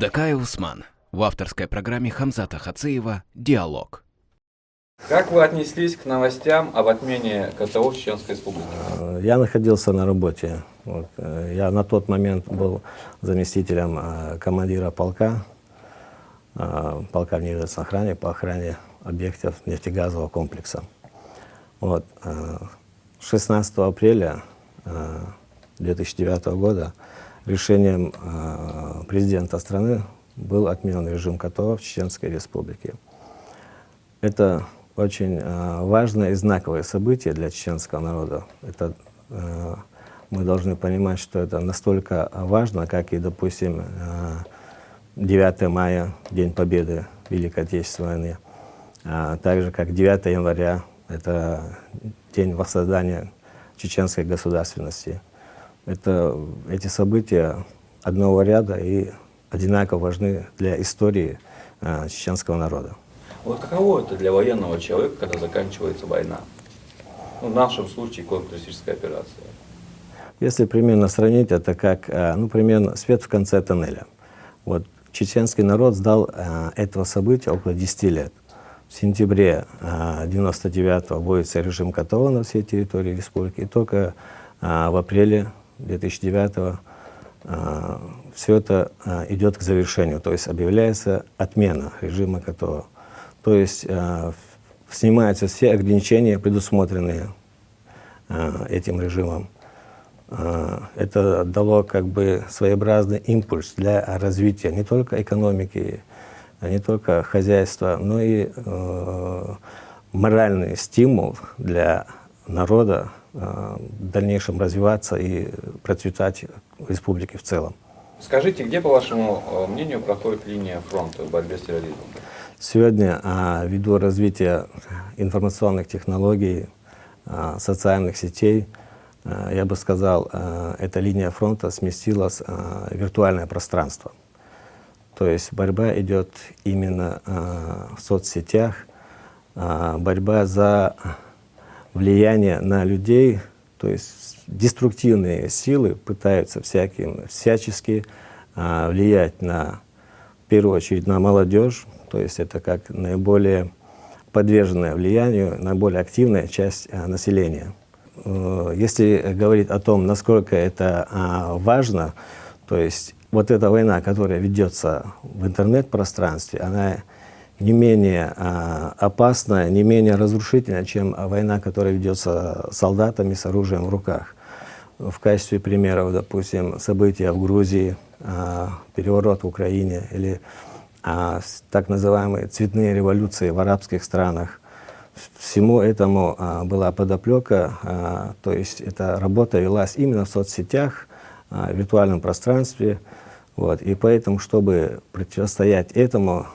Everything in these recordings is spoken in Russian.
Дакай Усман в авторской программе Хамзата Хацеева «Диалог». Как вы отнеслись к новостям об отмене КТО в Чеченской Республике? Я находился на работе. Я на тот момент был заместителем командира полка внедорожной охраны по охране объектов нефтегазового комплекса. 16 апреля 2009 года решением президента страны был отменен режим КТО в Чеченской Республике. Это очень важное и знаковое событие для чеченского народа. Мы должны понимать, что это настолько важно, как и, допустим, 9 мая, День Победы в Великой Отечественной войне, так же, как 9 января, это День воссоздания чеченской государственности. Эти события одного ряда и одинаково важны для истории чеченского народа. Вот каково это для военного человека, когда заканчивается война? В нашем случае контртеррористическая операция. Если примерно сравнить, это как, примерно свет в конце тоннеля. Чеченский народ ждал этого события около 10 лет. В сентябре 1999-го вводится режим КТО на всей территории республики, и только в апреле 2009-го все это идет к завершению, то есть объявляется отмена режима КТО. То есть снимаются все ограничения, предусмотренные этим режимом. Это дало своеобразный импульс для развития не только экономики, не только хозяйства, но и моральный стимул для народа в дальнейшем развиваться и процветать в республике в целом. Скажите, где, по вашему мнению, проходит линия фронта в борьбе с терроризмом? Сегодня, ввиду развития информационных технологий, социальных сетей, я бы сказал, эта линия фронта сместилась в виртуальное пространство. То есть борьба идет именно в соцсетях, борьба за влияние на людей, то есть деструктивные силы пытаются всячески влиять в первую очередь на молодежь, то есть это как наиболее подверженная влиянию, наиболее активная часть населения. Если говорить о том, насколько это важно, то есть эта война, которая ведется в интернет-пространстве, она не менее опасна, не менее разрушительна, чем война, которая ведется солдатами с оружием в руках. В качестве примеров, допустим, события в Грузии, переворот в Украине или так называемые цветные революции в арабских странах. Всему этому была подоплека, то есть эта работа велась именно в соцсетях, в виртуальном пространстве. И поэтому, чтобы противостоять этому,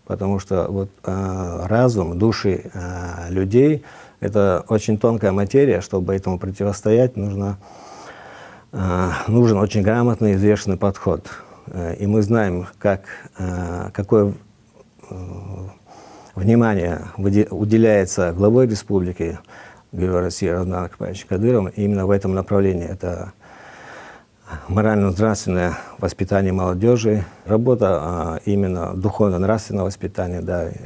потому что разум, души людей — это очень тонкая материя, чтобы этому противостоять, нужен очень грамотный и взвешенный подход. И мы знаем, какое внимание уделяется главой республики, Герою России Рамзаном Акбаровичем Кадыровым именно в этом направлении. Это морально-нравственное воспитание молодежи, работа именно духовно-нравственного воспитания,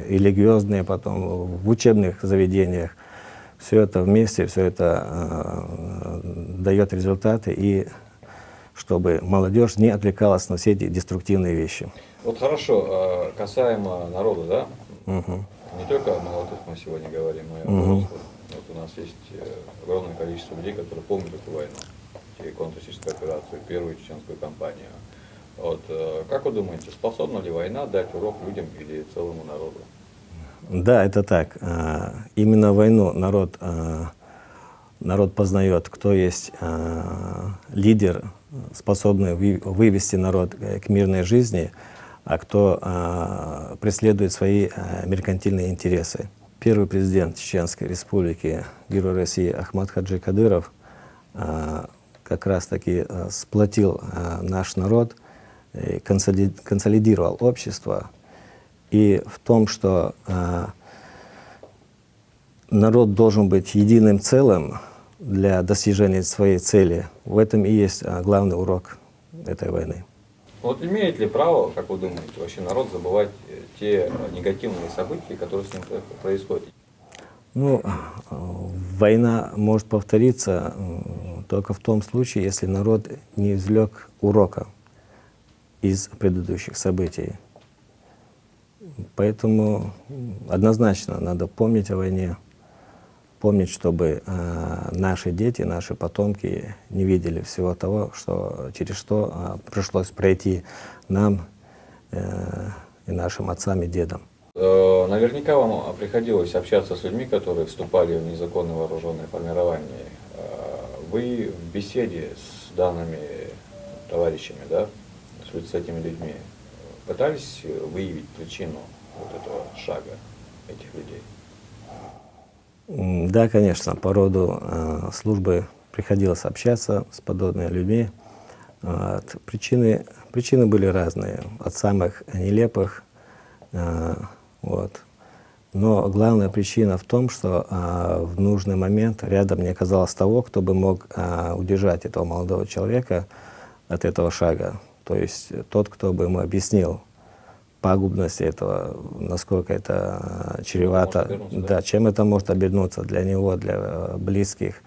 религиозные потом, в учебных заведениях. Все это вместе, все это дает результаты, и чтобы молодежь не отвлекалась на все эти деструктивные вещи. Хорошо, касаемо народа, да? Угу. Не только о молодых мы сегодня говорим, но и о взрослых. У нас есть огромное количество людей, которые помнят эту войну, и контртеррористическую операцию, первую чеченскую кампанию. Как вы думаете, способна ли война дать урок людям или целому народу? Да, это так. Именно войну народ познает, кто есть лидер, способный вывести народ к мирной жизни, а кто преследует свои меркантильные интересы. Первый президент Чеченской Республики, Герой России Ахмад Хаджи Кадыров, как раз-таки сплотил наш народ, консолидировал общество. И в том, что народ должен быть единым целым для достижения своей цели, в этом и есть главный урок этой войны. Вот имеет ли право, как вы думаете, вообще народ забывать те негативные события, которые с ним происходят? Ну, война может повториться только в том случае, если народ не извлек урока из предыдущих событий. Поэтому однозначно надо помнить о войне, помнить, чтобы наши дети, наши потомки не видели всего того, через что пришлось пройти нам и нашим отцам и дедам. Наверняка вам приходилось общаться с людьми, которые вступали в незаконное вооруженное формирование. Вы в беседе с данными товарищами, да, с этими людьми, пытались выявить причину вот этого шага этих людей? Да, конечно, по роду службы приходилось общаться с подобными людьми. Причины были разные, от самых нелепых. Но главная причина в том, что в нужный момент рядом не оказалось того, кто бы мог удержать этого молодого человека от этого шага. То есть тот, кто бы ему объяснил пагубность этого, насколько это чревато, да, чем это может обернуться для него, для близких.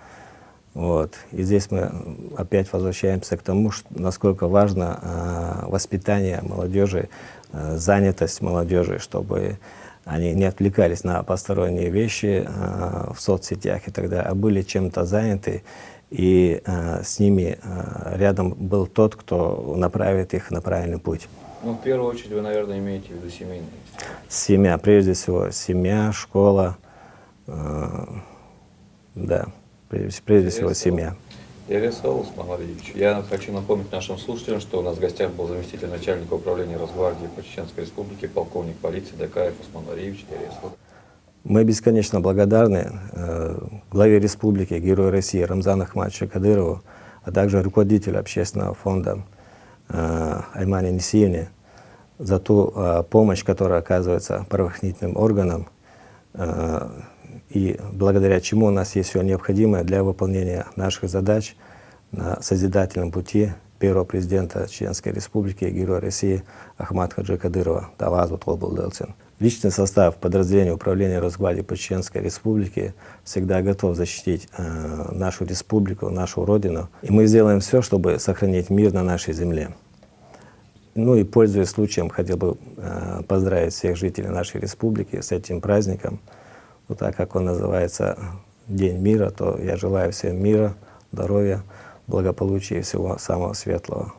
И здесь мы опять возвращаемся к тому, насколько важно воспитание молодежи, занятость молодежи, чтобы они не отвлекались на посторонние вещи в соцсетях и так далее, а были чем-то заняты, и с ними рядом был тот, кто направит их на правильный путь. Ну, в первую очередь, вы, наверное, имеете в виду семейные. Семья, прежде всего, семья, школа, да, прежде всего семья. Я хочу напомнить нашим слушателям, что у нас в гостях был заместитель начальника управления Росгвардии по Чеченской Республике, полковник полиции Дакаев Усман Алиевич. Мы бесконечно благодарны главе республики, Герою России Рамзану Ахматовичу Кадырову, а также руководителю общественного фонда Аймане Несиевне за ту помощь, которая оказывается правоохранительным органам, и благодаря чему у нас есть все необходимое для выполнения наших задач на созидательном пути первого президента Чеченской Республики, Героя России Ахмата Хаджи Кадырова. Личный состав подразделения управления Росгвардии по Чеченской Республике всегда готов защитить нашу республику, нашу родину. И мы сделаем все, чтобы сохранить мир на нашей земле. Ну и, пользуясь случаем, хотел бы поздравить всех жителей нашей республики с этим праздником. Так как он называется День мира, то я желаю всем мира, здоровья, благополучия и всего самого светлого.